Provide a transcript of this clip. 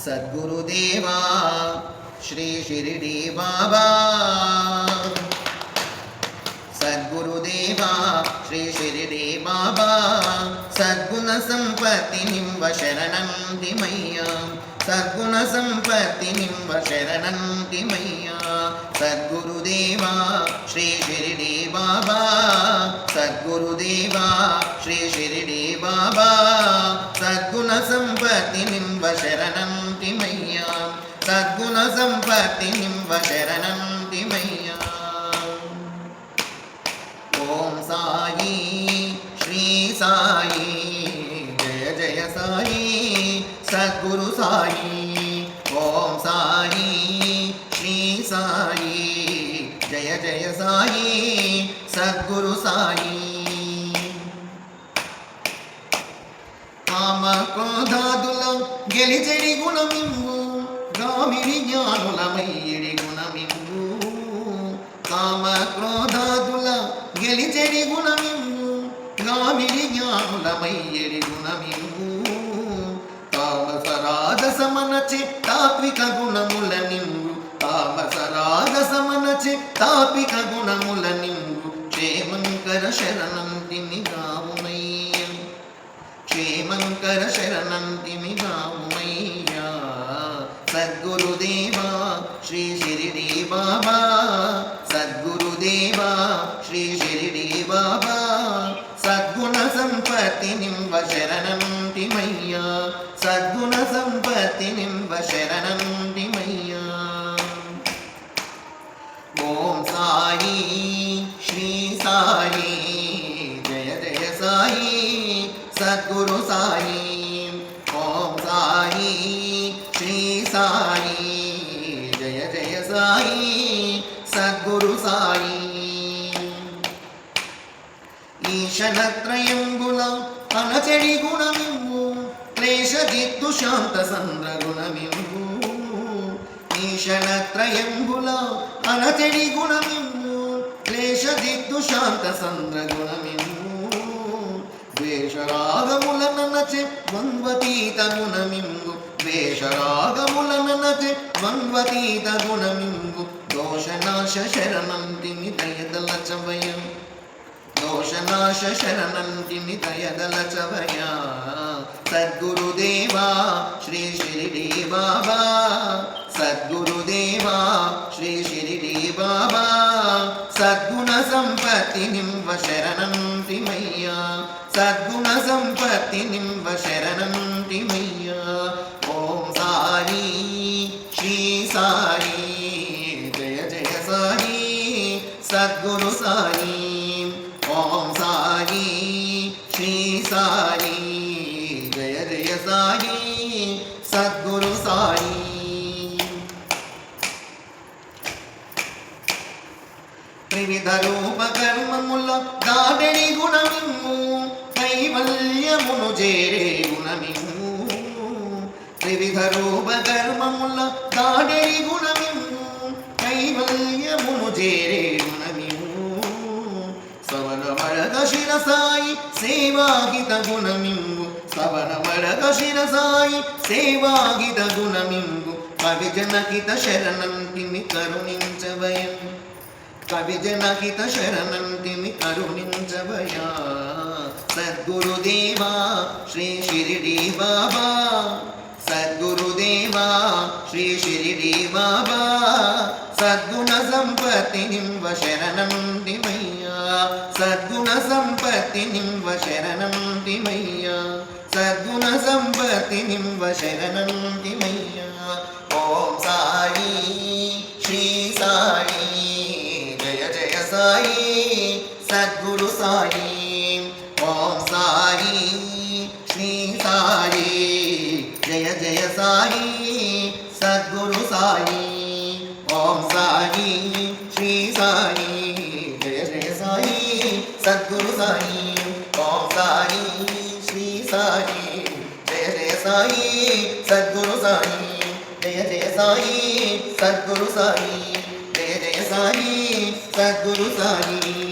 सद्गुरुदेवा श्री शिरडी बाबा सद्गुरुदेवा श्री शिरडी बाबा सद्गुण संपत्ति निम्ब शरणंति मय्या सद्गुण संपत्ति निम्ब शरणंति मय्या सद्गुरुदेवा श्री शिरडी बाबा सद्गुरुदेवा श्री शिरडी बाबा सद्गुण संपत्ति निम्ब शरणंति मय्या सद्गुण संपत्ति निम्ब शरणंति मय्या ओम साई श्री साई जय जय साई सद्गुरु साई ओम साई श्री साई जय जय साई सद्गुरु साई काम क्रोधादुल गेलिचेडि गुणमिम्बु गामिनि ज्ञानुलमय्यडि गुणमिम्बु काम क्रोधादुल गेलिचेडि गुणमिम्बु गामिनि ज्ञानुलमय्यडि गुणमिम्बु तामस राजसमनचे तात्विक गुणमुल निम्बु तामस राजसमनचे तात्विक गुणमुल निम्बु क्षेमंकर शरणंति गावुमय्या क्षेमंकर शरणंति गावुमय्या सद्गुरुदेवा श्री शिरडी बाबा सद्गुरुदेवा श्री शिरडी बाबा सद्गुण संपत्ति निम्ब शरणंति मय्या सद्गुण संपत्ति निम्ब शरणंति मय्या ओम साई श्री साई जय जय साई सद्गुरु साई ओम साई श्री साई जय जय साई सद्गुरु साई ఈశనత్రయంబుల అనచెడి గుణమింబు క్లేశజిత్తు శాంత సంద్ర గుణమింబు ఈశనత్రయంబుల అనచెడి గుణమింబు క్లేశజిత్తు శాంత సంద్ర గుణమింబు ద్వేషరాగముల ననచె ద్వంద్వతీత గుణమింబు ద్వేషరాగముల ద్వంద్వతీత గుణమింబు దోషనాశ శరణంతి దయదలచవయం दोषनाश शरणंति दयदलचवया सद्गुरुदेवा श्री शिरडी बाबा सद्गुरुदेवा श्री शिरडी बाबा सद्गुण संपत्ति निम्ब शरणंति मय्या सद्गुण संपत्ति निम्ब शरणंति मय्या ओम साई श्री साई जय जय साई सद्गुरु साई ओम साई श्री साई जय जय साई सद्गुरु साई त्रिविध रूप कर्ममुल दाडि गुणमिम्मु कैवल्यमुनु जेरे गुणमिम्मु त्रिविध रूप कर्ममुल दाडि गुणमिम्मु कैवल्यमुनु जेरे सवन मरग शिरसाई सेवागित गुणमिंबु सवन मरग शिरसाई सेवागित गुणमिंबु कविजनकित शरणंति करुणिंचवयं कविजनकित शरणंति करुणिंचवया सद्गुरुदेवा श्री शिरडी बाबा सद्गुरुदेवा श्री शिरडी बाबा सद्गुण संपत्ति निम्ब शरणंति मय्या सद्गुण संपत्ति निम्ब शरणंति मय्या सद्गुण संपत्ति निम्ब शरणंति मय्या ओम साई श्री साई जय जय साई सद्गुरु साई ओम साई श्री साई जय जय साई सद्गुरु साई ओम साई श्री साई जय जय साई सद्गुरु साई ओम साई श्री साई जय जय साई सद्गुरु साई जय जय साई सद्गुरु साई जय जय साई सद्गुरु साई।